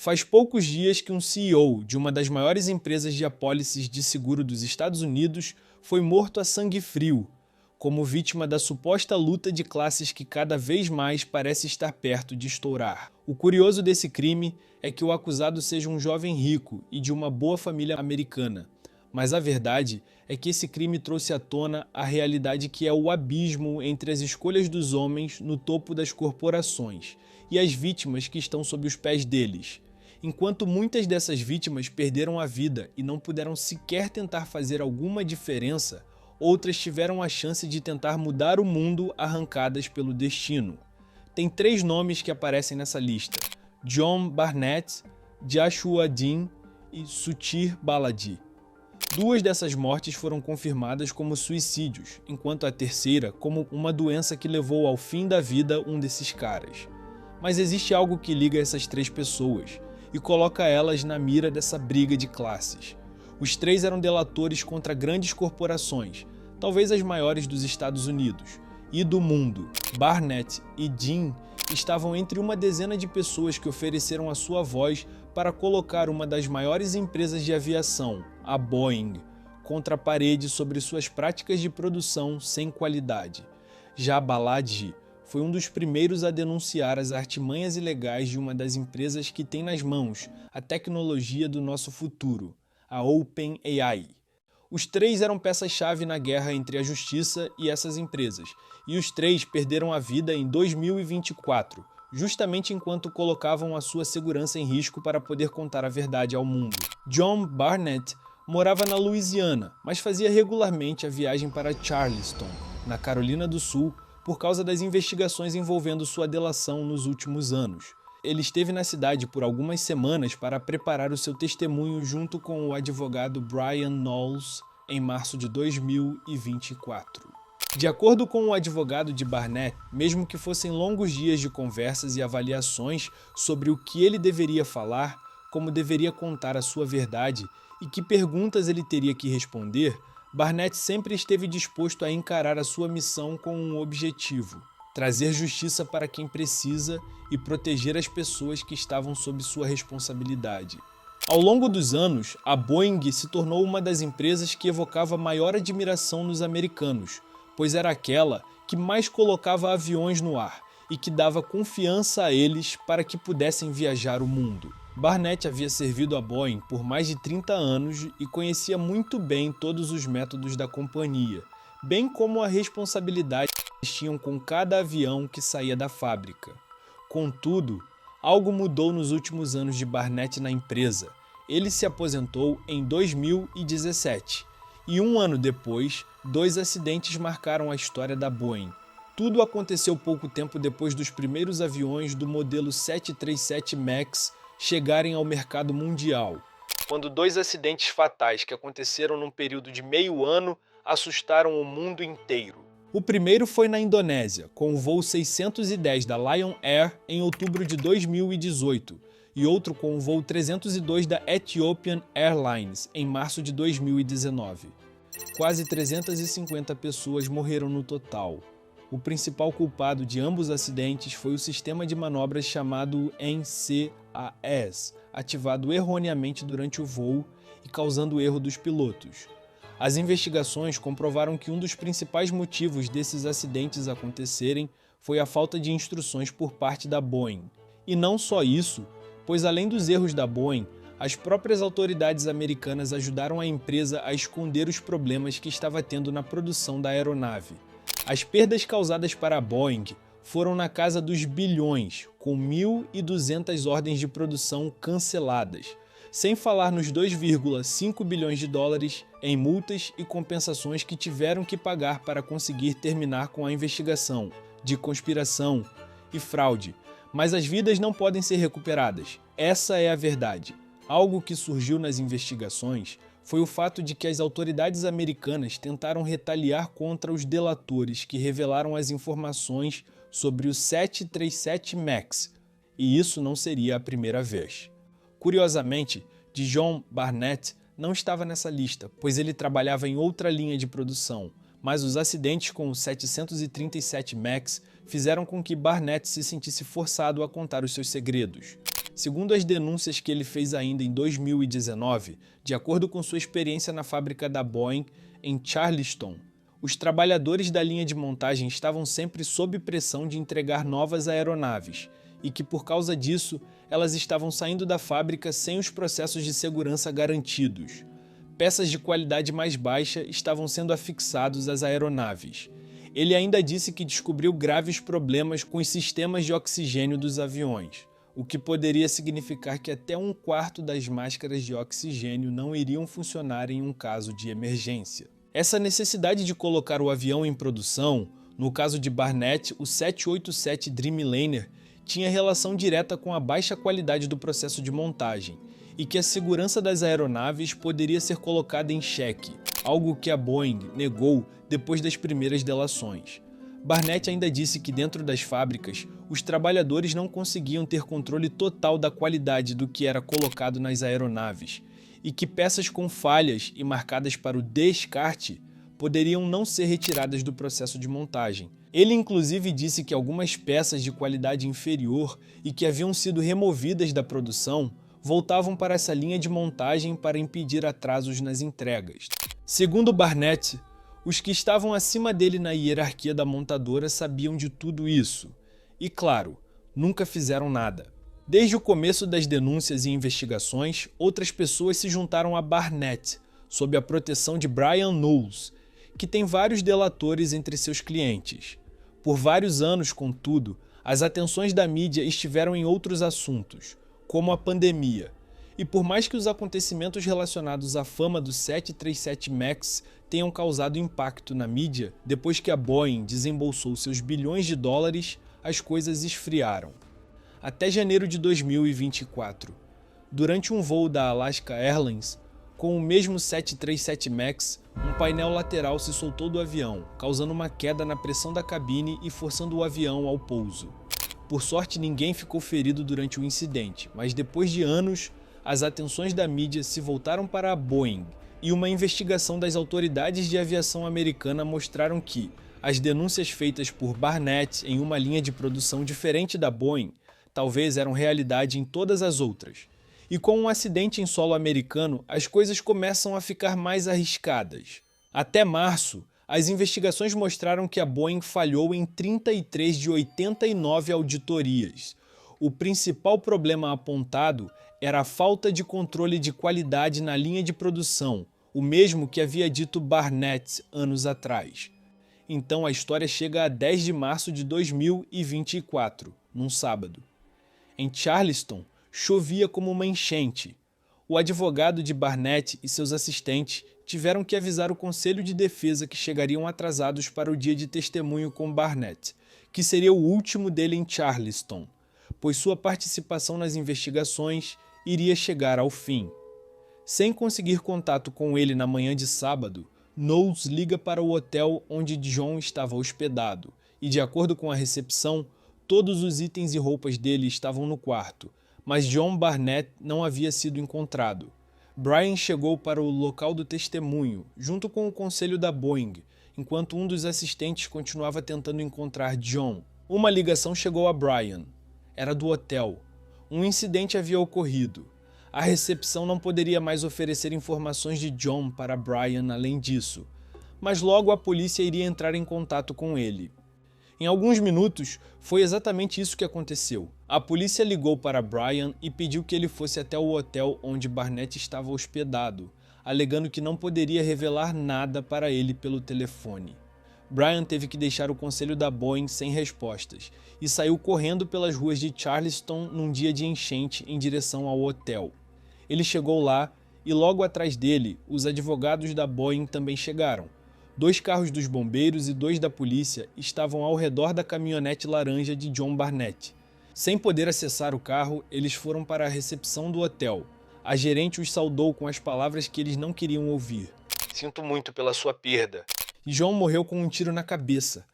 Faz poucos dias que um CEO de uma das maiores empresas de apólices de seguro dos Estados Unidos foi morto a sangue frio, como vítima da suposta luta de classes que cada vez mais parece estar perto de estourar. O curioso desse crime é que o acusado seja um jovem rico e de uma boa família americana. Mas a verdade é que esse crime trouxe à tona a realidade que é o abismo entre as escolhas dos homens no topo das corporações e as vítimas que estão sob os pés deles. Enquanto muitas dessas vítimas perderam a vida e não puderam sequer tentar fazer alguma diferença, outras tiveram a chance de tentar mudar o mundo arrancadas pelo destino. Tem 3 nomes que aparecem nessa lista: John Barnett, Joshua Dean e Suthir Balaji. 2 dessas mortes foram confirmadas como suicídios, enquanto a terceira como uma doença que levou ao fim da vida um desses caras. Mas existe algo que liga essas 3 pessoas e coloca elas na mira dessa briga de classes. Os 3 eram delatores contra grandes corporações, talvez as maiores dos Estados Unidos e do mundo. Barnett e Dean estavam entre uma dezena de pessoas que ofereceram a sua voz para colocar uma das maiores empresas de aviação, a Boeing, contra a parede sobre suas práticas de produção sem qualidade. Já Balaji foi um dos primeiros a denunciar as artimanhas ilegais de uma das empresas que tem nas mãos a tecnologia do nosso futuro, a OpenAI. Os 3 eram peças-chave na guerra entre a justiça e essas empresas, e os 3 perderam a vida em 2024, justamente enquanto colocavam a sua segurança em risco para poder contar a verdade ao mundo. John Barnett morava na Louisiana, mas fazia regularmente a viagem para Charleston, na Carolina do Sul, por causa das investigações envolvendo sua delação nos últimos anos. Ele esteve na cidade por algumas semanas para preparar o seu testemunho junto com o advogado Brian Knowles em março de 2024. De acordo com o advogado de Barnett, mesmo que fossem longos dias de conversas e avaliações sobre o que ele deveria falar, como deveria contar a sua verdade e que perguntas ele teria que responder, Barnett sempre esteve disposto a encarar a sua missão com um objetivo: trazer justiça para quem precisa e proteger as pessoas que estavam sob sua responsabilidade. Ao longo dos anos, a Boeing se tornou uma das empresas que evocava maior admiração nos americanos, pois era aquela que mais colocava aviões no ar e que dava confiança a eles para que pudessem viajar o mundo. Barnett havia servido a Boeing por mais de 30 anos e conhecia muito bem todos os métodos da companhia, bem como a responsabilidade que eles tinham com cada avião que saía da fábrica. Contudo, algo mudou nos últimos anos de Barnett na empresa. Ele se aposentou em 2017 e um ano depois, 2 acidentes marcaram a história da Boeing. Tudo aconteceu pouco tempo depois dos primeiros aviões do modelo 737 MAX chegarem ao mercado mundial, quando 2 acidentes fatais que aconteceram num período de meio ano assustaram o mundo inteiro. O primeiro foi na Indonésia, com o voo 610 da Lion Air em outubro de 2018, e outro com o voo 302 da Ethiopian Airlines em março de 2019. Quase 350 pessoas morreram no total. O principal culpado de ambos os acidentes foi o sistema de manobras chamado NCAS, ativado erroneamente durante o voo e causando o erro dos pilotos. As investigações comprovaram que um dos principais motivos desses acidentes acontecerem foi a falta de instruções por parte da Boeing. E não só isso, pois além dos erros da Boeing, as próprias autoridades americanas ajudaram a empresa a esconder os problemas que estava tendo na produção da aeronave. As perdas causadas para a Boeing foram na casa dos bilhões, com 1.200 ordens de produção canceladas, sem falar nos 2,5 bilhões de dólares em multas e compensações que tiveram que pagar para conseguir terminar com a investigação de conspiração e fraude. Mas as vidas não podem ser recuperadas. Essa é a verdade. Algo que surgiu nas investigações foi o fato de que as autoridades americanas tentaram retaliar contra os delatores que revelaram as informações sobre o 737 MAX, e isso não seria a primeira vez. Curiosamente, John Barnett não estava nessa lista, pois ele trabalhava em outra linha de produção, mas os acidentes com o 737 MAX fizeram com que Barnett se sentisse forçado a contar os seus segredos. Segundo as denúncias que ele fez ainda em 2019, de acordo com sua experiência na fábrica da Boeing em Charleston, os trabalhadores da linha de montagem estavam sempre sob pressão de entregar novas aeronaves e que, por causa disso, elas estavam saindo da fábrica sem os processos de segurança garantidos. Peças de qualidade mais baixa estavam sendo afixados às aeronaves. Ele ainda disse que descobriu graves problemas com os sistemas de oxigênio dos aviões, o que poderia significar que até um quarto das máscaras de oxigênio não iriam funcionar em um caso de emergência. Essa necessidade de colocar o avião em produção, no caso de Barnett, o 787 Dreamliner, tinha relação direta com a baixa qualidade do processo de montagem e que a segurança das aeronaves poderia ser colocada em xeque, algo que a Boeing negou depois das primeiras delações. Barnett ainda disse que dentro das fábricas, os trabalhadores não conseguiam ter controle total da qualidade do que era colocado nas aeronaves e que peças com falhas e marcadas para o descarte poderiam não ser retiradas do processo de montagem. Ele inclusive disse que algumas peças de qualidade inferior e que haviam sido removidas da produção voltavam para essa linha de montagem para impedir atrasos nas entregas. Segundo Barnett, os que estavam acima dele na hierarquia da montadora sabiam de tudo isso e, claro, nunca fizeram nada. Desde o começo das denúncias e investigações, outras pessoas se juntaram a Barnett, sob a proteção de Brian Knowles, que tem vários delatores entre seus clientes. Por vários anos, contudo, as atenções da mídia estiveram em outros assuntos, como a pandemia, e por mais que os acontecimentos relacionados à fama do 737 MAX tenham causado impacto na mídia, depois que a Boeing desembolsou seus bilhões de dólares, as coisas esfriaram. Até janeiro de 2024, durante um voo da Alaska Airlines, com o mesmo 737 MAX, um painel lateral se soltou do avião, causando uma queda na pressão da cabine e forçando o avião ao pouso. Por sorte, ninguém ficou ferido durante o incidente, mas depois de anos, as atenções da mídia se voltaram para a Boeing e uma investigação das autoridades de aviação americana mostraram que as denúncias feitas por Barnett em uma linha de produção diferente da Boeing talvez eram realidade em todas as outras. E com um acidente em solo americano, as coisas começam a ficar mais arriscadas. Até março, as investigações mostraram que a Boeing falhou em 33 de 89 auditorias. O principal problema apontado era a falta de controle de qualidade na linha de produção, o mesmo que havia dito Barnett anos atrás. Então a história chega a 10 de março de 2024, num sábado. Em Charleston, chovia como uma enchente. O advogado de Barnett e seus assistentes tiveram que avisar o Conselho de Defesa que chegariam atrasados para o dia de testemunho com Barnett, que seria o último dele em Charleston, pois sua participação nas investigações iria chegar ao fim. Sem conseguir contato com ele na manhã de sábado, Knowles liga para o hotel onde John estava hospedado e, de acordo com a recepção, todos os itens e roupas dele estavam no quarto, mas John Barnett não havia sido encontrado. Brian chegou para o local do testemunho, junto com o conselho da Boeing, enquanto um dos assistentes continuava tentando encontrar John. Uma ligação chegou a Brian. Era do hotel. Um incidente havia ocorrido. A recepção não poderia mais oferecer informações de John para Brian além disso, mas logo a polícia iria entrar em contato com ele. Em alguns minutos, foi exatamente isso que aconteceu. A polícia ligou para Brian e pediu que ele fosse até o hotel onde Barnett estava hospedado, alegando que não poderia revelar nada para ele pelo telefone. Brian teve que deixar o conselho da Boeing sem respostas e saiu correndo pelas ruas de Charleston num dia de enchente em direção ao hotel. Ele chegou lá e logo atrás dele, os advogados da Boeing também chegaram. 2 carros dos bombeiros e 2 da polícia estavam ao redor da caminhonete laranja de John Barnett. Sem poder acessar o carro, eles foram para a recepção do hotel. A gerente os saudou com as palavras que eles não queriam ouvir. "Sinto muito pela sua perda." John morreu com um tiro na cabeça.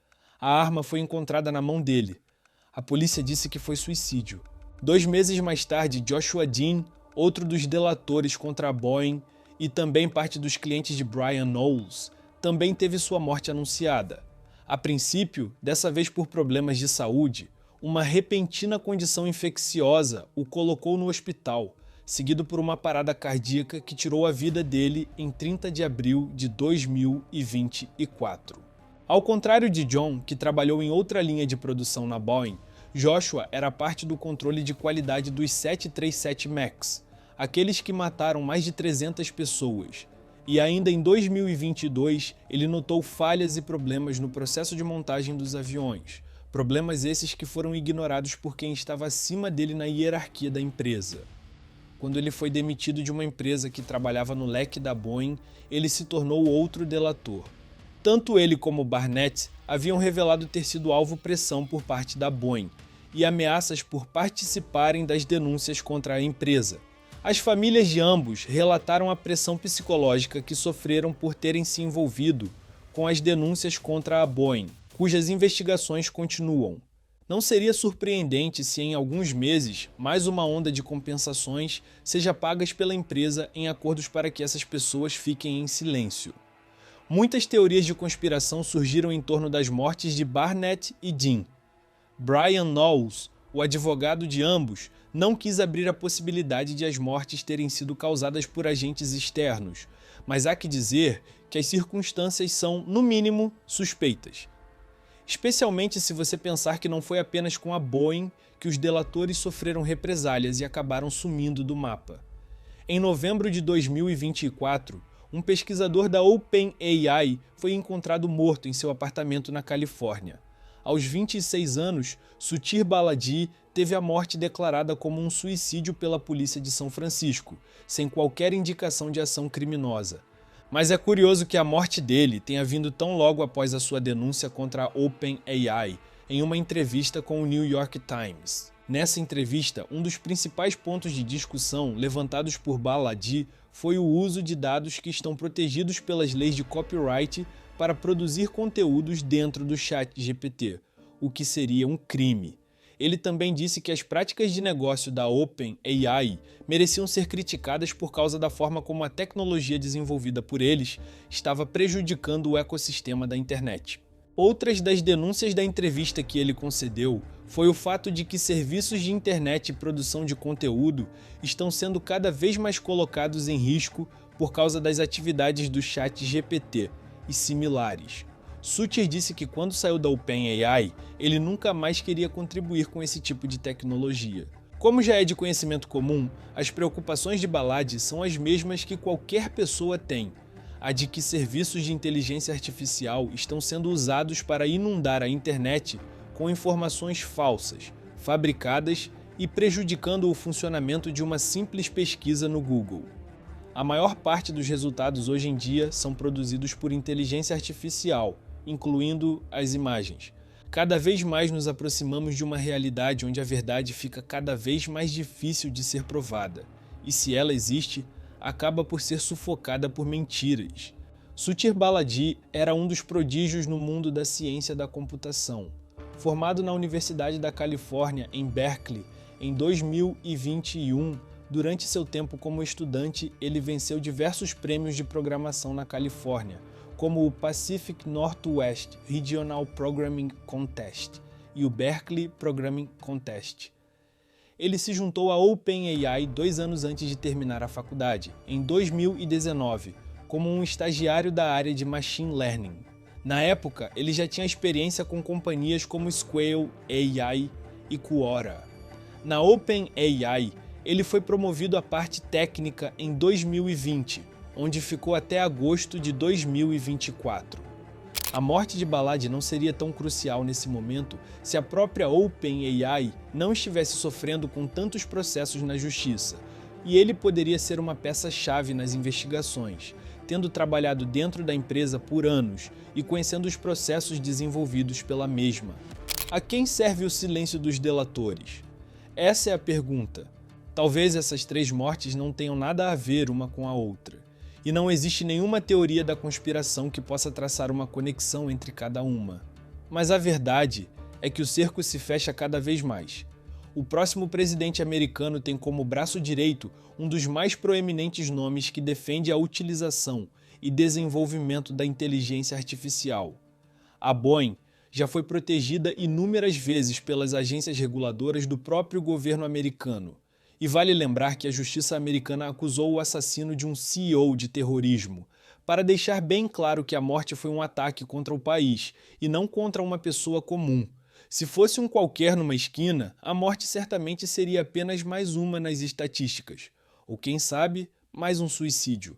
A arma foi encontrada na mão dele. A polícia disse que foi suicídio. 2 meses mais tarde, Joshua Dean, outro dos delatores contra a Boeing e também parte dos clientes de Brian Knowles, também teve sua morte anunciada. A princípio, dessa vez por problemas de saúde, Uma repentina condição infecciosa o colocou no hospital, seguido por uma parada cardíaca que tirou a vida dele em 30 de abril de 2024. Ao contrário de John, que trabalhou em outra linha de produção na Boeing, Joshua era parte do controle de qualidade dos 737 MAX, aqueles que mataram mais de 300 pessoas. E ainda em 2022, ele notou falhas e problemas no processo de montagem dos aviões. Problemas esses que foram ignorados por quem estava acima dele na hierarquia da empresa. Quando ele foi demitido de uma empresa que trabalhava no leque da Boeing, ele se tornou outro delator. Tanto ele como Barnett haviam revelado ter sido alvo pressão por parte da Boeing e ameaças por participarem das denúncias contra a empresa. As famílias de ambos relataram a pressão psicológica que sofreram por terem se envolvido com as denúncias contra a Boeing, cujas investigações continuam. Não seria surpreendente se em alguns meses mais uma onda de compensações seja pagas pela empresa em acordos para que essas pessoas fiquem em silêncio. Muitas teorias de conspiração surgiram em torno das mortes de Barnett e Dean. Brian Knowles, o advogado de ambos, não quis abrir a possibilidade de as mortes terem sido causadas por agentes externos, mas há que dizer que as circunstâncias são, no mínimo, suspeitas. Especialmente se você pensar que não foi apenas com a Boeing que os delatores sofreram represálias e acabaram sumindo do mapa. Em novembro de 2024, um pesquisador da OpenAI foi encontrado morto em seu apartamento na Califórnia. Aos 26 anos, Sudhir Balaji teve a morte declarada como um suicídio pela polícia de São Francisco, sem qualquer indicação de ação criminosa. Mas é curioso que a morte dele tenha vindo tão logo após a sua denúncia contra a OpenAI, em uma entrevista com o New York Times. Nessa entrevista, um dos principais pontos de discussão levantados por Balaji foi o uso de dados que estão protegidos pelas leis de copyright para produzir conteúdos dentro do ChatGPT, o que seria um crime. Ele também disse que as práticas de negócio da OpenAI mereciam ser criticadas por causa da forma como a tecnologia desenvolvida por eles estava prejudicando o ecossistema da internet. Outras das denúncias da entrevista que ele concedeu foi o fato de que serviços de internet e produção de conteúdo estão sendo cada vez mais colocados em risco por causa das atividades do ChatGPT e similares. Sudhir disse que quando saiu da OpenAI, ele nunca mais queria contribuir com esse tipo de tecnologia. Como já é de conhecimento comum, as preocupações de Balaji são as mesmas que qualquer pessoa tem. A de que serviços de inteligência artificial estão sendo usados para inundar a internet com informações falsas, fabricadas e prejudicando o funcionamento de uma simples pesquisa no Google. A maior parte dos resultados hoje em dia são produzidos por inteligência artificial, incluindo as imagens. Cada vez mais nos aproximamos de uma realidade onde a verdade fica cada vez mais difícil de ser provada, e se ela existe, acaba por ser sufocada por mentiras. Sudhir Balaji era um dos prodígios no mundo da ciência da computação. Formado na Universidade da Califórnia, em Berkeley, em 2021, durante seu tempo como estudante, ele venceu diversos prêmios de programação na Califórnia, como o Pacific Northwest Regional Programming Contest e o Berkeley Programming Contest. Ele se juntou à OpenAI 2 anos antes de terminar a faculdade, em 2019, como um estagiário da área de Machine Learning. Na época, ele já tinha experiência com companhias como Squale AI e Quora. Na OpenAI, ele foi promovido à parte técnica em 2020, onde ficou até agosto de 2024. A morte de Balaji não seria tão crucial nesse momento se a própria OpenAI não estivesse sofrendo com tantos processos na justiça, e ele poderia ser uma peça-chave nas investigações, tendo trabalhado dentro da empresa por anos e conhecendo os processos desenvolvidos pela mesma. A quem serve o silêncio dos delatores? Essa é a pergunta. Talvez essas 3 mortes não tenham nada a ver uma com a outra, e não existe nenhuma teoria da conspiração que possa traçar uma conexão entre cada uma. Mas a verdade é que o cerco se fecha cada vez mais. O próximo presidente americano tem como braço direito um dos mais proeminentes nomes que defende a utilização e desenvolvimento da inteligência artificial. A Boeing já foi protegida inúmeras vezes pelas agências reguladoras do próprio governo americano. E vale lembrar que a justiça americana acusou o assassino de um CEO de terrorismo, para deixar bem claro que a morte foi um ataque contra o país e não contra uma pessoa comum. Se fosse um qualquer numa esquina, a morte certamente seria apenas mais uma nas estatísticas. Ou quem sabe, mais um suicídio.